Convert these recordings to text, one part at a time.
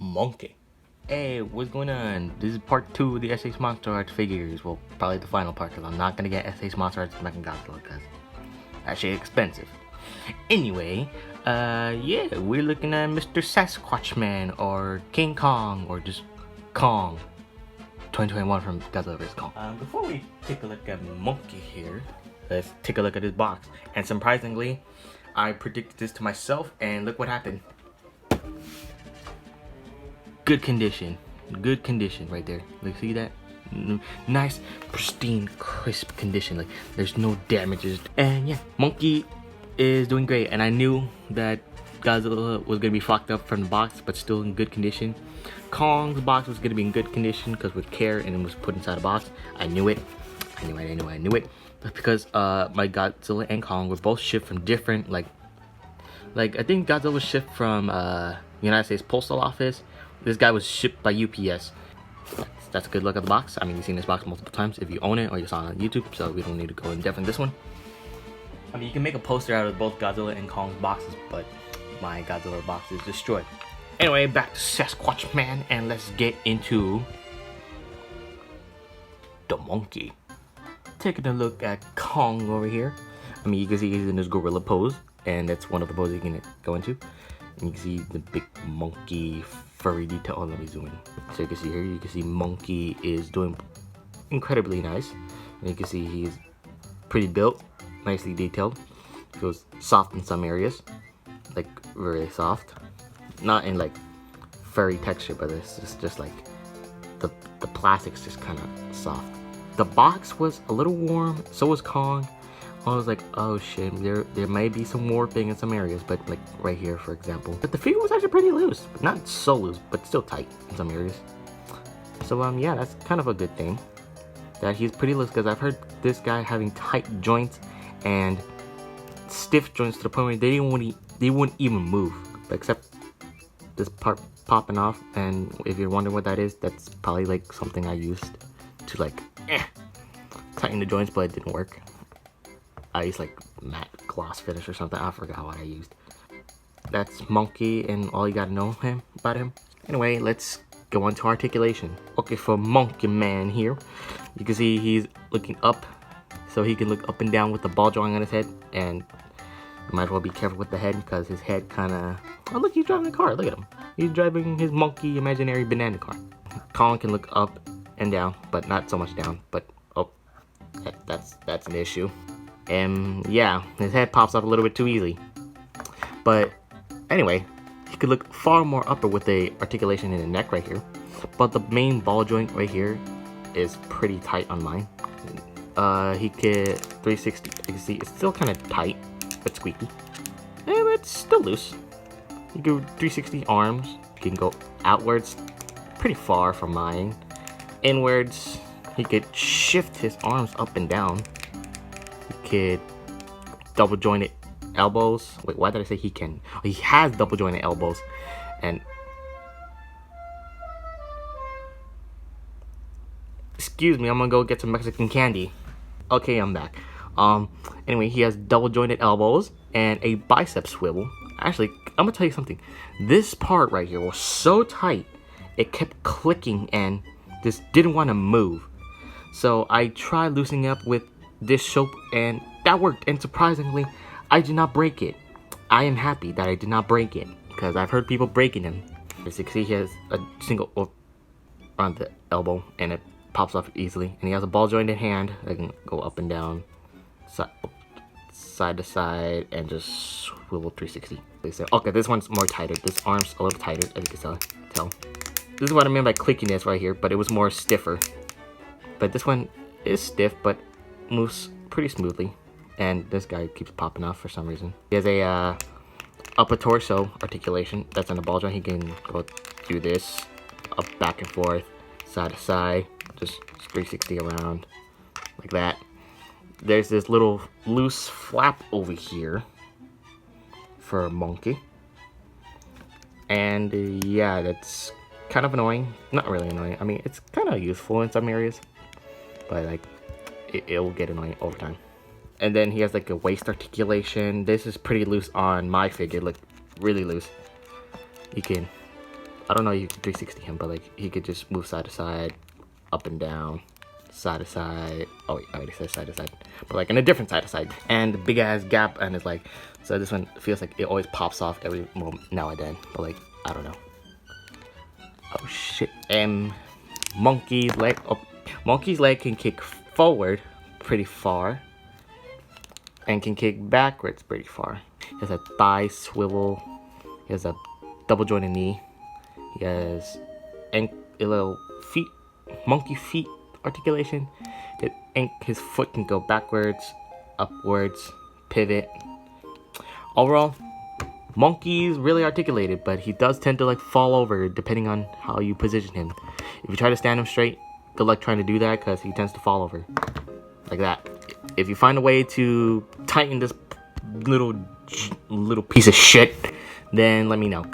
MONKE. Hey, what's going on? This is part 2 of the S.H Monsterarts figures. Well, probably the final part, because I'm not going to get S.H Monsterarts MechaGodzilla, because that shit expensive. Anyway, yeah, we're looking at Mr. Sasquatch Man, or King Kong, or just Kong. 2021 from Godzilla vs. Kong. Before we take a look at MONKE here, let's take a look at this box. And surprisingly, I predicted this to myself, and look what happened. Good condition right there. Like, see that? Nice, pristine, crisp condition. Like, there's no damages. And yeah, MONKE is doing great. And I knew that Godzilla was gonna be fucked up from the box, but still in good condition. Kong's box was gonna be in good condition because with care and it was put inside a box. I knew it. I knew it. That's because my Godzilla and Kong were both shipped from different like I think Godzilla was shipped from United States Postal Office. This guy was shipped by UPS. That's a good look at the box. I mean, you've seen this box multiple times if you own it or you saw it on YouTube, so we don't need to go in depth in this one. I mean, you can make a poster out of both Godzilla and Kong's boxes, but my Godzilla box is destroyed. Anyway, back to Sasquatch Man, and let's get into the MONKE. Taking a look at Kong over here. I mean, you can see he's in his gorilla pose, and that's one of the poses you can go into. And you can see the big monkey furry detail. Oh, let me zoom in. So you can see here, you can see MONKE is doing incredibly nice. And you can see he's pretty built, nicely detailed. Feels soft in some areas, like very soft. Not in like furry texture, but it's just like the plastic's just kind of soft. The box was a little warm, so was Kong. I was like, oh shit, there may be some warping in some areas, but like right here, for example. But the figure was actually pretty loose, but not so loose, but still tight in some areas. So yeah, that's kind of a good thing that he's pretty loose, because I've heard this guy having tight joints and stiff joints to the point where they wouldn't even move, except this part popping off. And if you're wondering what that is, that's probably like something I used to like tighten the joints, but it didn't work. I used like matte gloss finish or something. I forgot what I used. That's MONKE, and all you gotta know about him. Anyway, let's go on to articulation. Okay, for MONKE Man here, you can see he's looking up, so he can look up and down with the ball joint on his head. And you might as well be careful with the head, because his head kind of... Oh, look, he's driving a car. Look at him. He's driving his MONKE imaginary banana car. Kong can look up and down, but not so much down. But oh, that's an issue. And yeah, his head pops up a little bit too easily. But anyway, he could look far more upper with the articulation in the neck right here. But the main ball joint right here is pretty tight on mine. He could 360. You can see it's still kind of tight, but squeaky. But it's still loose. You go 360 arms. You can go outwards, pretty far from mine. Inwards, he could shift his arms up and down. He could double jointed elbows. Wait, why did I say he can? Oh, he has double jointed elbows. And excuse me, I'm gonna go get some Mexican candy. Okay, I'm back. Anyway, he has double jointed elbows and a bicep swivel. Actually, I'm gonna tell you something. This part right here was so tight, it kept clicking and just didn't want to move. So I tried loosening up with this soap, and that worked. And surprisingly, I did not break it. I am happy that I did not break it, because I've heard people breaking them. As you can see, he has a single on the elbow, and it pops off easily. And he has a ball jointed hand that can go up and down, side to side, and just swivel 360. Okay, this one's more tighter. This arm's a little tighter, as you can tell. This is what I mean by clickiness right here, but it was more stiffer. But this one is stiff, but moves pretty smoothly. And this guy keeps popping off for some reason. He has a upper torso articulation. That's on the ball joint. He can go do this, up, back and forth, side to side, just 360 around, like that. There's this little loose flap over here for MONKE. And yeah, that's kind of annoying. Not really annoying. I mean, it's kind of useful in some areas, but like it'll get annoying over time. And then he has like a waist articulation. This is pretty loose on my figure, like really loose. you can, I don't know if you can 360 him, but like he could just move side to side, up and down, side to side. Oh wait, I already said side to side, but like in a different side to side. And the big ass gap, and it's like, so this one feels like it always pops off every moment now and then, but like, I don't know. Oh shit. And Monkey's leg, oh, Monkey's leg can kick forward pretty far and can kick backwards pretty far. He has a thigh swivel. He has a double jointed knee. He has a little feet, monkey feet articulation. His foot can go backwards, upwards, pivot. Overall, Monkey's really articulated, but he does tend to like fall over depending on how you position him. If you try to stand him straight, good luck trying to do that because he tends to fall over like that. If you find a way to tighten this little piece of shit, then let me know.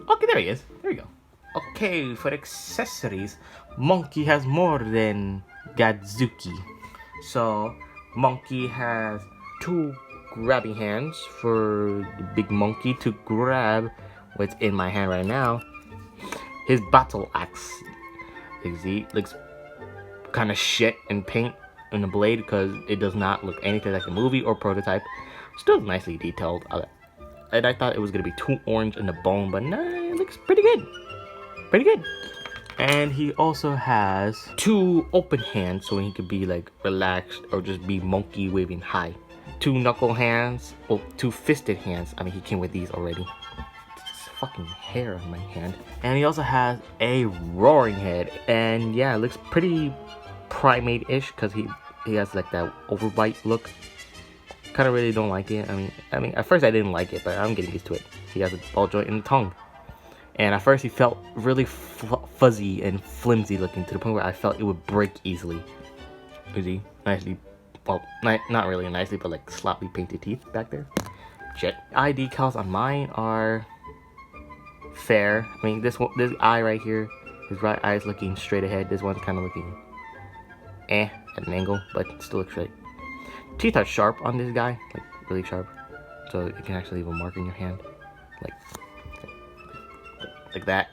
Okay, there he is. There we go. Okay, for accessories, Monkey has more than Godzilla. So, Monkey has two grabbing hands for the big monkey to grab what's in my hand right now. His battle axe looks kind of shit in paint in the blade because it does not look anything like a movie or prototype. Still nicely detailed. And I thought it was gonna be too orange in the bone, but no, it looks pretty good. Pretty good. And he also has two open hands so he could be like relaxed or just be monkey waving high. Two knuckle hands, or two fisted hands. I mean, he came with these already. It's fucking hair on my hand. And he also has a roaring head. And yeah, it looks pretty primate-ish because he has like that overbite look. Kind of really don't like it. I mean, at first I didn't like it, but I'm getting used to it. He has a ball joint in the tongue. And at first he felt really fuzzy and flimsy looking to the point where I felt it would break easily. Is he nicely, well, not really nicely, but like sloppy painted teeth back there. Shit. Eye decals on mine are fair. I mean, this eye right here, his right eye is looking straight ahead. This one's kind of looking at an angle, but still looks straight. Teeth are sharp on this guy, like really sharp, so you can actually leave a mark in your hand, like that.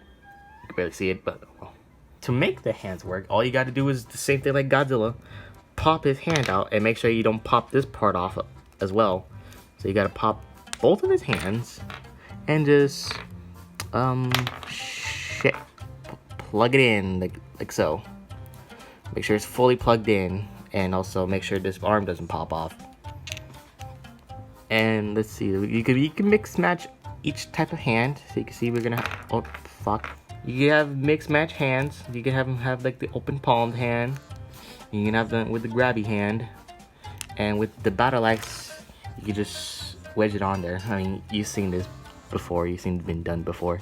You can barely see it, but well. To make the hands work, all you got to do is the same thing like Godzilla. Pop his hand out and make sure you don't pop this part off as well. So you got to pop both of his hands and just plug it in like so. Make sure it's fully plugged in. And also make sure this arm doesn't pop off. And let's see, you can mix match each type of hand. So you can see we're gonna have, oh fuck. You can have mix match hands. You can have them have like the open palmed hand. You can have them with the grabby hand. And with the battle axe, you can just wedge it on there. I mean, you've seen this before. You've seen it been done before.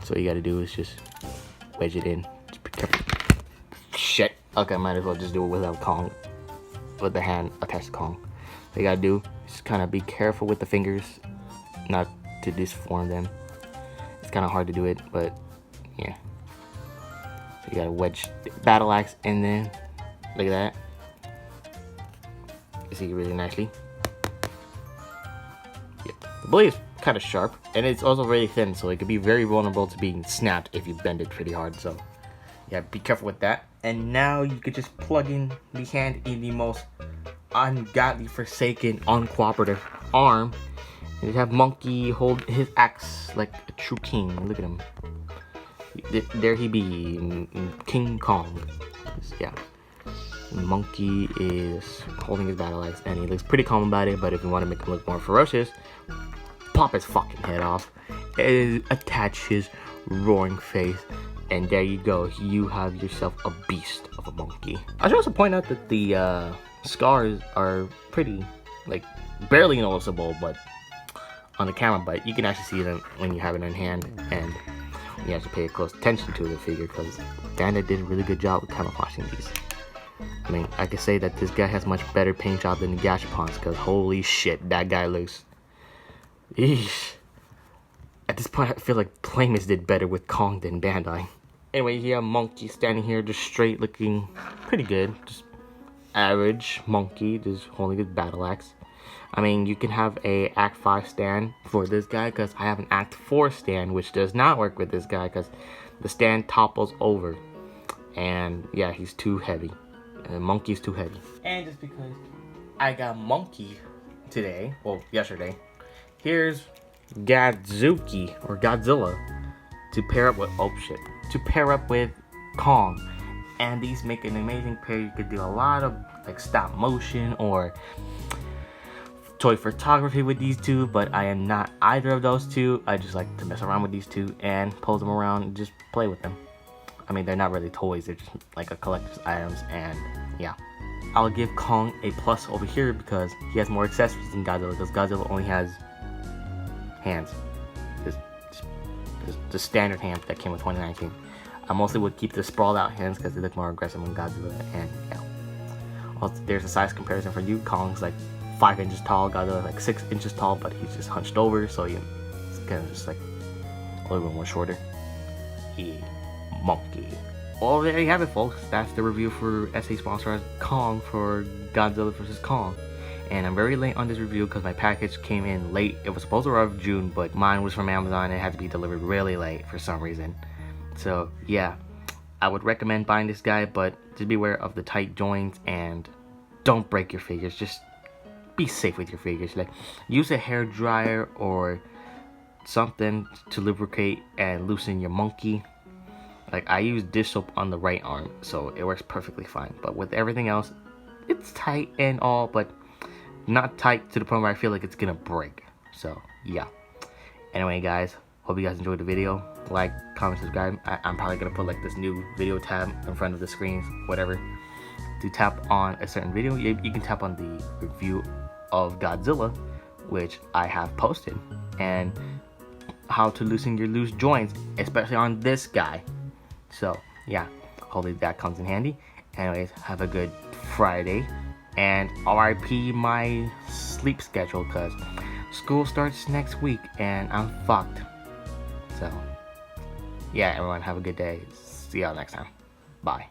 So all you gotta do is just wedge it in. Just be careful. Shit. Okay, might as well just do it without Kong, with the hand attached to Kong. What you gotta do is just kind of be careful with the fingers, not to disform them. It's kind of hard to do it, but yeah. So you gotta wedge the battle axe in there, like that. You see it really nicely. Yeah. The blade is kind of sharp, and it's also very thin, so it could be very vulnerable to being snapped if you bend it pretty hard. So yeah, be careful with that. And now you could just plug in the hand in the most ungodly, forsaken, uncooperative arm. And you have Monkey hold his axe like a true king. Look at him. There he be, King Kong. Yeah. Monkey is holding his battle axe and he looks pretty calm about it, but if you want to make him look more ferocious, pop his fucking head off and attach his roaring face. And there you go, you have yourself a beast of a monkey. I should also point out that the scars are pretty, like, barely noticeable, but on the camera, but you can actually see them when you have it in hand, and you have to pay close attention to the figure, because Bandai did a really good job with camouflaging these. I mean, I could say that this guy has much better paint job than the Gashapons, because holy shit, that guy looks... Eesh. At this point, I feel like Playmas did better with Kong than Bandai. Anyway, you have Monkey standing here just straight, looking pretty good. Just average Monkey, just holding his battle axe. I mean, you can have a Act 5 stand for this guy, because I have an Act 4 stand, which does not work with this guy, because the stand topples over. And yeah, he's too heavy. And MONKE's too heavy. And just because I got MONKE today, well, yesterday, here's Godzuki, or Godzilla, to pair up with, oh shit, to pair up with Kong. And these make an amazing pair. You could do a lot of like stop motion or toy photography with these two, but I am not either of those two. I just like to mess around with these two and pose them around and just play with them. I mean, they're not really toys, they're just like a collector's items, and yeah. I'll give Kong a plus over here because he has more accessories than Godzilla, because Godzilla only has hands. Just the standard hands that came with 2019. I mostly would keep the sprawled out hands because they look more aggressive than Godzilla, and yeah. Also, there's a size comparison for you. Kong's like 5 inches tall, Godzilla's like 6 inches tall, but he's just hunched over, so it's kind of just like a little bit more shorter. Yeah. MONKE. Well, there you have it, folks. That's the review for S.H Monsterarts Kong for Godzilla vs. Kong. And I'm very late on this review because my package came in late. It was supposed to arrive June, but mine was from Amazon and it had to be delivered really late for some reason. So yeah, I would recommend buying this guy, but just beware of the tight joints and don't break your figures. Just be safe with your figures. Like, use a hair dryer or something to lubricate and loosen your MONKE. Like, I use dish soap on the right arm, so it works perfectly fine. But with everything else, it's tight and all, but not tight to the point where I feel like it's gonna break. So yeah. Anyway, guys, hope you guys enjoyed the video. Like, comment, subscribe. I'm probably gonna put like this new video tab in front of the screens, whatever, to tap on a certain video. You can tap on the review of Godzilla, which I have posted, and how to loosen your loose joints, especially on this guy. So yeah, hopefully that comes in handy. Anyways, have a good Friday, and RIP my sleep schedule because school starts next week and I'm fucked. So yeah, everyone have a good day. See y'all next time. Bye.